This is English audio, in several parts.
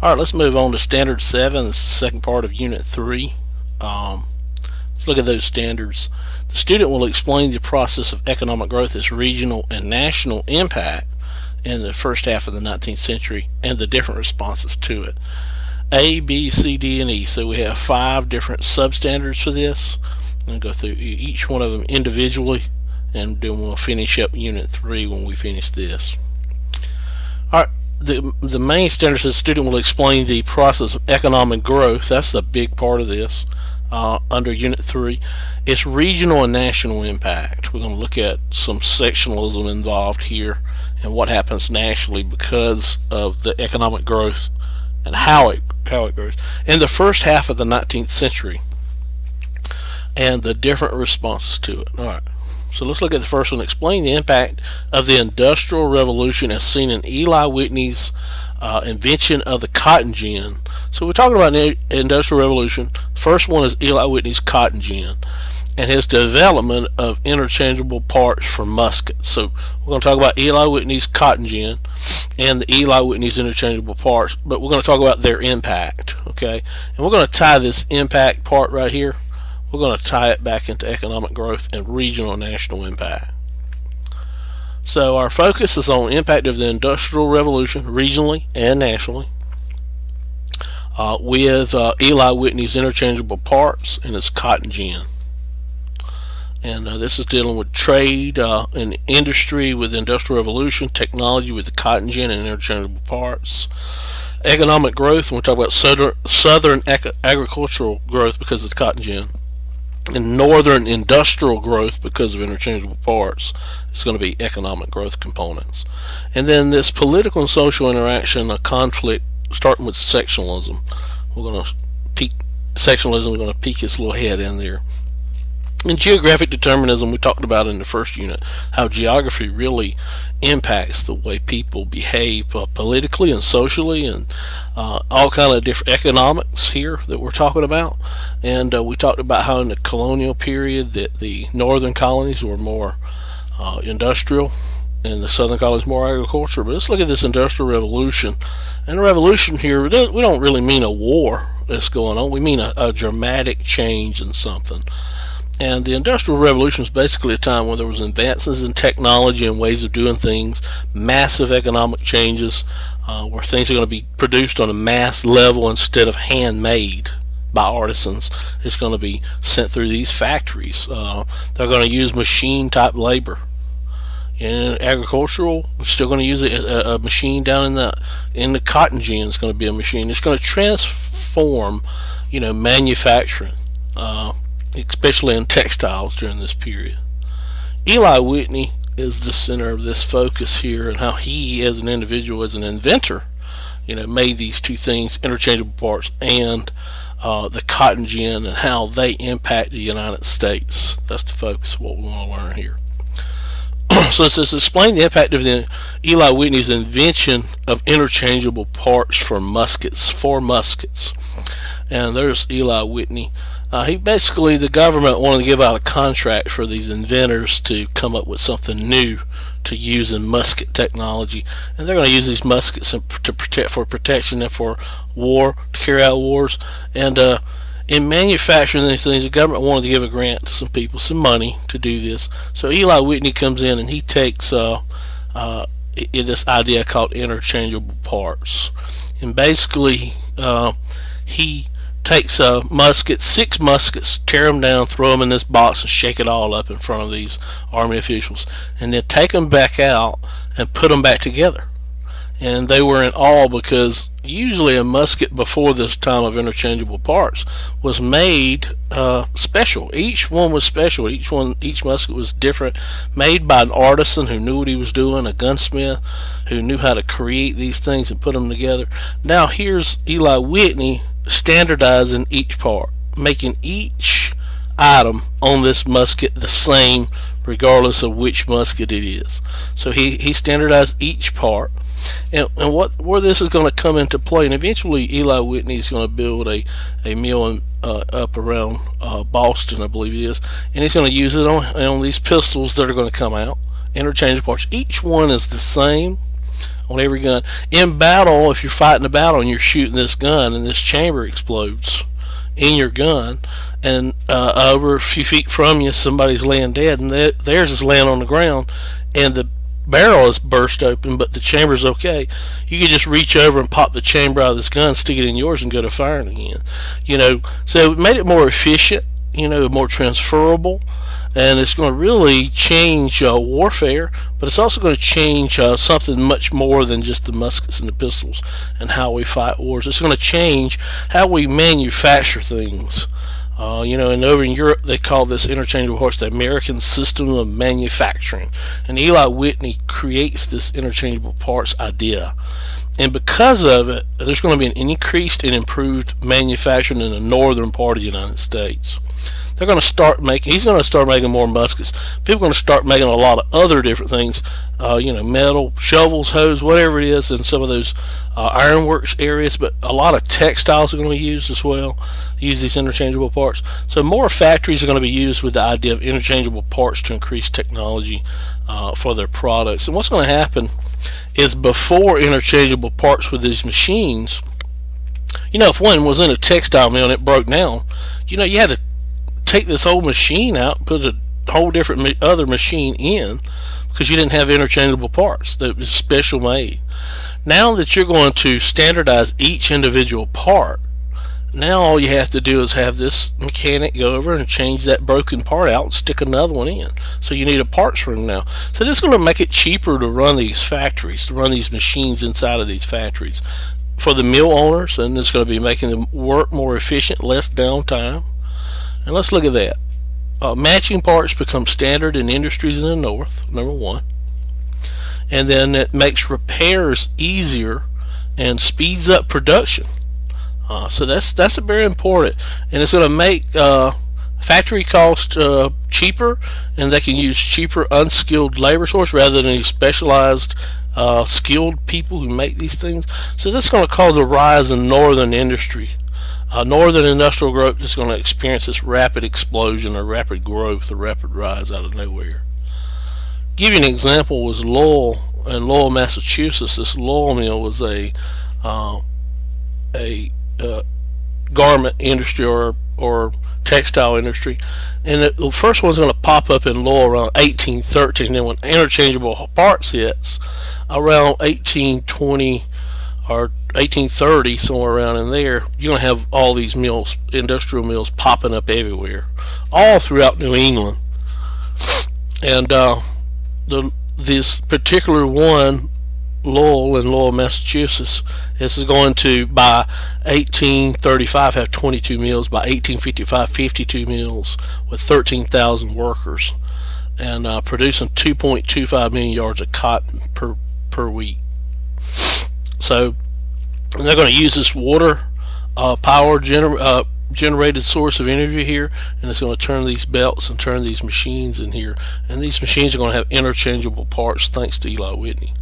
Alright, let's move on to Standard 7. This is the second part of Unit 3. Let's look at those standards. The student will explain the process of economic growth, its regional and national impact in the first half of the 19th century, and the different responses to it. A, B, C, D, and E. So we have 5 different substandards for this. I'll go through each one of them individually, and then we'll finish up Unit 3 when we finish this. Alright, the main standard says the student will explain the process of economic growth. That's the big part of this under Unit 3. It's regional and national impact. We're going to look at some sectionalism involved here and what happens nationally because of the economic growth and how it grows in the first half of the 19th century and the different responses to it. Alright, so let's look at the first one. Explain the impact of the Industrial Revolution as seen in Eli Whitney's invention of the cotton gin. So we're talking about the Industrial Revolution. First one is Eli Whitney's cotton gin and his development of interchangeable parts for muskets. So we're going to talk about Eli Whitney's cotton gin and the Eli Whitney's interchangeable parts, but we're going to talk about their impact, okay? And we're going to tie this impact part right here, we're going to tie it back into economic growth and regional and national impact. So our focus is on impact of the Industrial Revolution regionally and nationally with Eli Whitney's interchangeable parts and its cotton gin. And this is dealing with trade and industry with the Industrial Revolution, technology with the cotton gin and interchangeable parts, economic growth, and we'll talk about southern agricultural growth because of the cotton gin, and northern industrial growth because of interchangeable parts. It's going to be economic growth components. And then this political and social interaction, a conflict, starting with sectionalism. We're going to peek sectionalism. We're going to peek its little head in there. And geographic determinism, we talked about in the first unit, how geography really impacts the way people behave politically and socially, and all kind of different economics here that we're talking about. And we talked about how in the colonial period that the northern colonies were more industrial and the southern colonies more agriculture. But let's look at this Industrial Revolution. And the revolution here, we don't really mean a war that's going on. We mean a dramatic change in something. And the Industrial Revolution is basically a time when there was advances in technology and ways of doing things, massive economic changes, where things are going to be produced on a mass level instead of handmade by artisans. It's going to be sent through these factories. They're going to use machine type labor. In agricultural, we're still going to use a machine down in the cotton gin. It's going to be a machine. It's going to transform, manufacturing. Especially in textiles during this period. Eli Whitney is the center of this focus here, and how he as an individual, as an inventor, made these two things, interchangeable parts and the cotton gin, and how they impact the United States. That's the focus of what we want to learn here. So it says explain the impact of the Eli Whitney's invention of interchangeable parts for muskets. And there's Eli Whitney. He basically, the government wanted to give out a contract for these inventors to come up with something new to use in musket technology, and they're going to use these muskets for protection and for war, to carry out wars. And in manufacturing these things, the government wanted to give a grant to some people, some money to do this. So Eli Whitney comes in and he takes this idea called interchangeable parts, and basically he takes a musket, 6 muskets, tear them down, throw them in this box, and shake it all up in front of these army officials, and then take them back out and put them back together. And they were in awe because usually a musket before this time of interchangeable parts was made special. Each one was special. Each musket was different, made by an artisan who knew what he was doing, a gunsmith who knew how to create these things and put them together. Now here's Eli Whitney standardizing each part, making each item on this musket the same regardless of which musket it is. So he standardized each part, and where this is going to come into play, and eventually Eli Whitney is going to build a mill up around Boston, I believe it is, and he's going to use it on these pistols that are going to come out, interchangeable parts. Each one is the same on every gun. In battle, if you're fighting a battle and you're shooting this gun and this chamber explodes in your gun, and over a few feet from you somebody's laying dead and theirs is laying on the ground, and the barrel is burst open but the chamber's okay, you can just reach over and pop the chamber out of this gun, stick it in yours, and go to firing again. So it made it more efficient, more transferable, and it's going to really change warfare, but it's also going to change something much more than just the muskets and the pistols and how we fight wars. It's going to change how we manufacture things. And over in Europe they call this interchangeable parts the American system of manufacturing, and Eli Whitney creates this interchangeable parts idea. And because of it, there's going to be an increased and improved manufacturing in the northern part of the United States. They're going to start making, he's going to start making more muskets. People are going to start making a lot of other different things, metal, shovels, hoes, whatever it is, in some of those ironworks areas, but a lot of textiles are going to be used as well, use these interchangeable parts. So more factories are going to be used with the idea of interchangeable parts to increase technology for their products. And what's going to happen is, before interchangeable parts with these machines, if one was in a textile mill and it broke down, you had to take this whole machine out, put a whole different other machine in, because you didn't have interchangeable parts that was special made. Now that you're going to standardize each individual part, now all you have to do is have this mechanic go over and change that broken part out and stick another one in. So you need a parts room now. So this is going to make it cheaper to run these factories, to run these machines inside of these factories for the mill owners, and it's going to be making them work more efficient, less downtime. And let's look at that. Matching parts become standard in industries in the north, number one. And then it makes repairs easier and speeds up production. So that's very important. And it's going to make factory cost cheaper, and they can use cheaper unskilled labor source rather than these specialized skilled people who make these things. So this is going to cause a rise in northern industry. Northern industrial growth is going to experience this rapid explosion, or rapid growth, or rapid rise out of nowhere. Give you an example was Lowell, in Lowell, Massachusetts. This Lowell mill was a garment industry or textile industry, and the first one's going to pop up in Lowell around 1813. Then when interchangeable parts hits around 1820 or 1830, somewhere around in there, you're going to have all these mills, industrial mills, popping up everywhere, all throughout New England. And this particular one, Lowell in Lowell, Massachusetts, this is going to, by 1835, have 22 mills. By 1855, 52 mills with 13,000 workers, and producing 2.25 million yards of cotton per week. So they're going to use this water power generated source of energy here, and it's going to turn these belts and turn these machines in here, and these machines are going to have interchangeable parts thanks to Eli Whitney.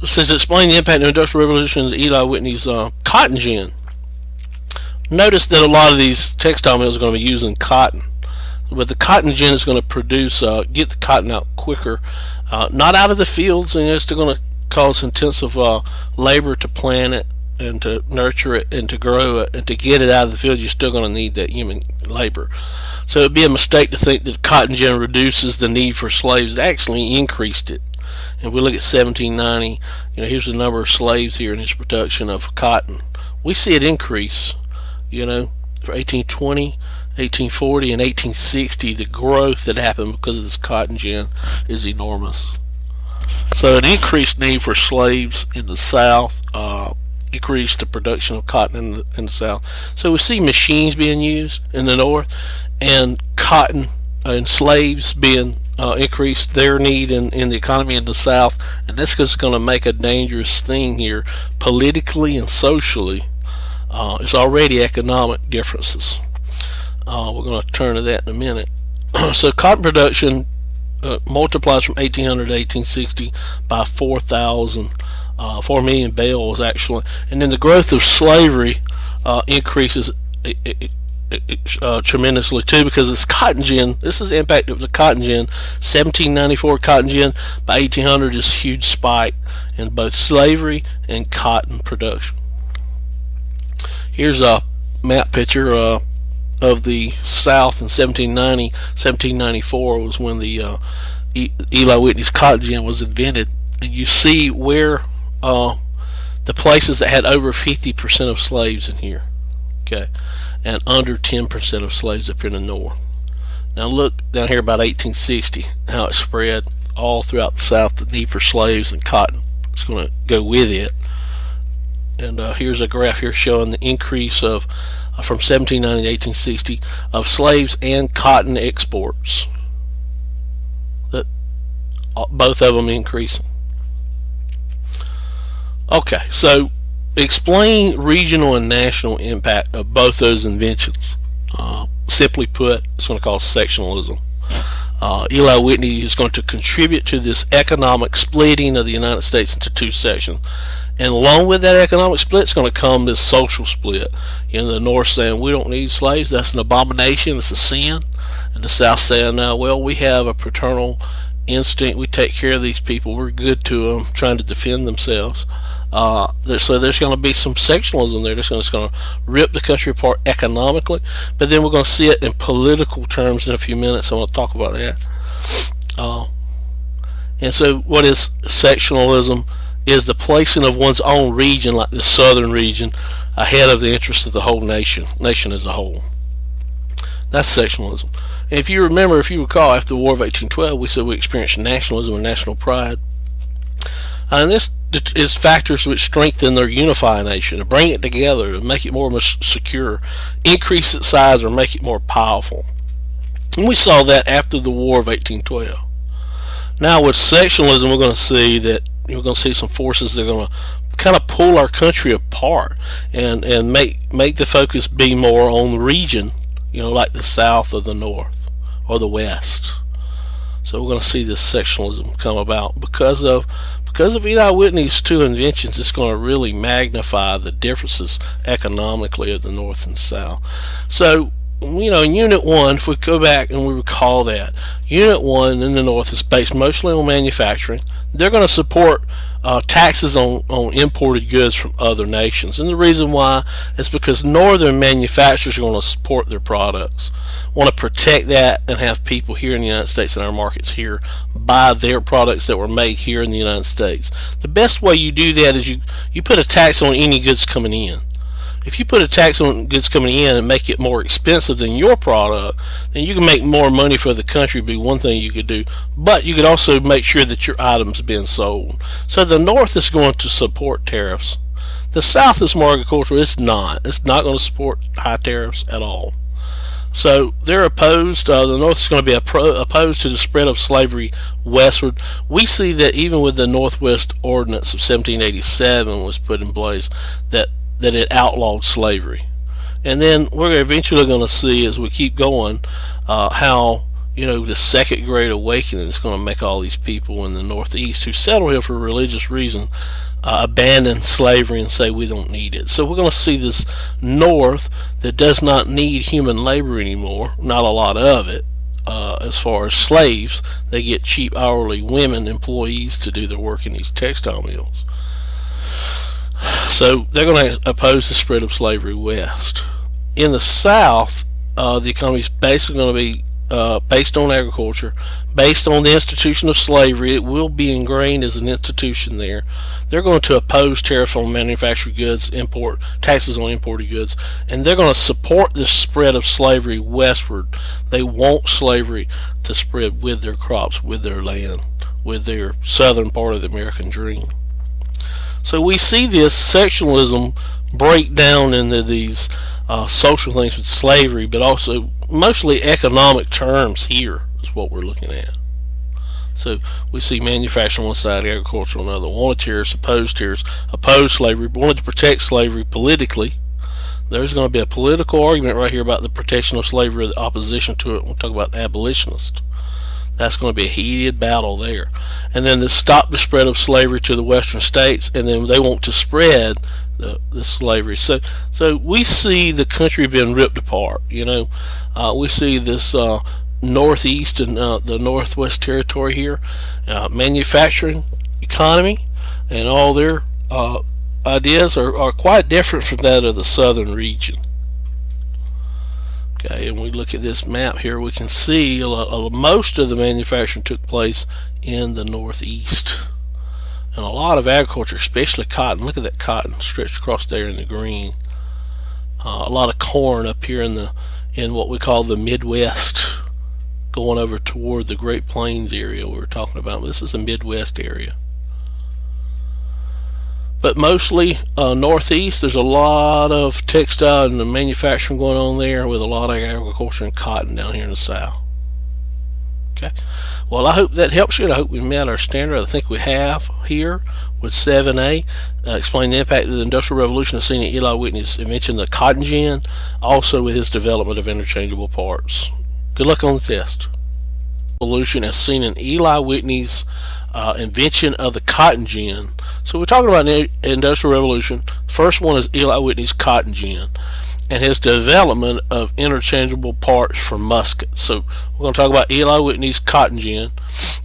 Says explain the impact of industrial revolutions, Eli Whitney's cotton gin. Notice that a lot of these textile mills are going to be using cotton, but the cotton gin is going to produce get the cotton out quicker, not out of the fields, and it's going to cause intensive labor to plant it and to nurture it and to grow it, and to get it out of the field you're still going to need that human labor. So it'd be a mistake to think that cotton gin reduces the need for slaves. It actually increased it. And we look at 1790, here's the number of slaves here in this production of cotton. We see it increase, for 1820, 1840, and 1860. The growth that happened because of this cotton gin is enormous. So an increased need for slaves in the South increased the production of cotton in the South. So we see machines being used in the North, and cotton and slaves being increased their need in the economy in the South, and this is going to make a dangerous thing here politically and socially. It's already economic differences. We're going to turn to that in a minute. So cotton production multiplies from 1800 to 1860 by 4 million bales actually, and then the growth of slavery increases tremendously too, because it's cotton gin. This is the impact of the cotton gin. 1794 cotton gin. By 1800, this huge spike in both slavery and cotton production. Here's a map picture of the South in 1790. 1794 was when the Eli Whitney's cotton gin was invented, and you see where the places that had over 50% of slaves in here, okay, and under 10% of slaves up in the north. Now look down here about 1860, how it spread all throughout the South, the need for slaves and cotton. It's going to go with it. And here's a graph here showing the increase of from 1790 to 1860 of slaves and cotton exports. That both of them increasing. Okay, so explain regional and national impact of both those inventions. Simply put, it's going to call sectionalism. Eli Whitney is going to contribute to this economic splitting of the United States into two sections. And along with that economic split, it's going to come this social split. In the North saying, we don't need slaves, that's an abomination, it's a sin. And the South saying, no, well, we have a paternal instinct, we take care of these people, we're good to them, trying to defend themselves. So there's going to be some sectionalism there. It's going to rip the country apart economically, but then we're going to see it in political terms in a few minutes. I want to talk about that. And so what is sectionalism? Is the placing of one's own region, like the southern region, ahead of the interests of the whole nation as a whole. That's sectionalism. And if you remember, if you recall, after the War of 1812, we said we experienced nationalism and national pride. And this is factors which strengthen or unify a nation, or bring it together, and make it more secure, increase its size, or make it more powerful. And we saw that after the War of 1812. Now with sectionalism, we're going to see that you're going to see some forces that are going to kind of pull our country apart and make the focus be more on the region, you know, like the South or the North or the West. So we're going to see this sectionalism come about because of Eli Whitney's two inventions. It's going to really magnify the differences economically of the North and South. So, you know, in Unit 1, if we go back and we recall that, Unit 1 in the North is based mostly on manufacturing. They're going to support taxes on imported goods from other nations. And the reason why is because northern manufacturers are going to support their products, want to protect that, and have people here in the United States in our markets here buy their products that were made here in the United States. The best way you do that is you put a tax on any goods coming in. If you put a tax on goods coming in and make it more expensive than your product, then you can make more money for the country, be one thing you could do. But you could also make sure that your items being sold. So the North is going to support tariffs. The South is more agricultural. It's not. It's not going to support high tariffs at all. So they're opposed. The North is going to be opposed to the spread of slavery westward. We see that even with the Northwest Ordinance of 1787 was put in place, that it outlawed slavery. And then we're eventually going to see, as we keep going, how, you know, the Second Great Awakening is going to make all these people in the Northeast who settle here for a religious reason abandon slavery and say we don't need it. So we're going to see this North that does not need human labor anymore, not a lot of it. As far as slaves, they get cheap hourly women employees to do their work in these textile mills. So they're going to oppose the spread of slavery west. In the South, the economy is basically going to be based on agriculture, based on the institution of slavery. It will be ingrained as an institution there. They're going to oppose tariffs on manufactured goods, taxes on imported goods, and they're going to support the spread of slavery westward. They want slavery to spread with their crops, with their land, with their southern part of the American dream. So we see this sectionalism break down into these social things with slavery, but also mostly economic terms here is what we're looking at. So we see manufacturing on one side, agriculture on the other. Wanted tariffs, opposed slavery, wanted to protect slavery politically. There's going to be a political argument right here about the protection of slavery, the opposition to it. We'll talk about abolitionists. That's going to be a heated battle there. And then to stop the spread of slavery to the western states, and then they want to spread the slavery. So we see the country being ripped apart. We see this northeast and the northwest territory here, manufacturing economy, and all their ideas are quite different from that of the southern region. Okay, and we look at this map here, we can see most of the manufacturing took place in the northeast, and a lot of agriculture, especially cotton. Look at that cotton stretched across there in the green. A lot of corn up here in what we call the Midwest, going over toward the Great Plains area we were talking about. This is the Midwest area. But mostly northeast, there's a lot of textile and manufacturing going on there, with a lot of agriculture and cotton down here in the south. Okay, well, I hope that helps you, and I hope we met our standard. I think we have here with 7A, explain the impact of the Industrial Revolution as seen in Eli Whitney's invention, the cotton gin, also with his development of interchangeable parts. Good luck on the test. Revolution as seen in Eli Whitney's invention of the cotton gin. So we're talking about the Industrial Revolution. First one is Eli Whitney's cotton gin and his development of interchangeable parts for muskets. So we're going to talk about Eli Whitney's cotton gin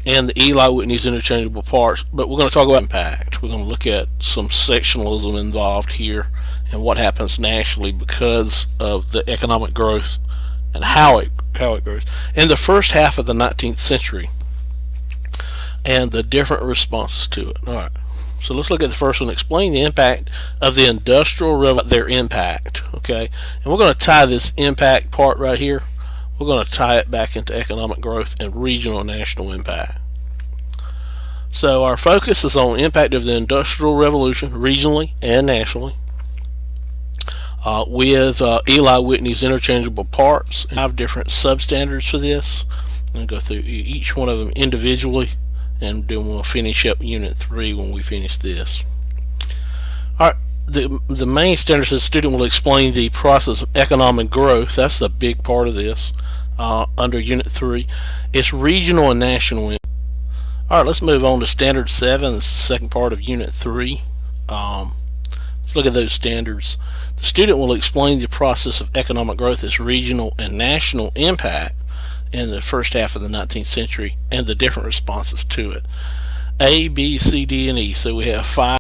and the Eli Whitney's interchangeable parts, but we're going to talk about impact. We're going to look at some sectionalism involved here and what happens nationally because of the economic growth and how it grows in the first half of the 19th century and the different responses to it. All right, so let's look at the first one. Explain the impact of the Industrial Revolution, their impact. Okay, and we're going to tie this impact part right here, we're going to tie it back into economic growth and regional and national impact. So our focus is on impact of the Industrial Revolution regionally and nationally, with Eli Whitney's interchangeable parts. 5 different substandards for this. I'm going to go through each one of them individually, and then we'll finish up Unit 3 when we finish this. Alright, the main standard says the student will explain the process of economic growth. That's the big part of this under Unit 3. It's regional and national impact. Alright, let's move on to Standard 7. This is the second part of Unit 3. Let's look at those standards. The student will explain the process of economic growth, its regional and national impact in the first half of the 19th century and the different responses to it. A, B, C, D, and E. So we have 5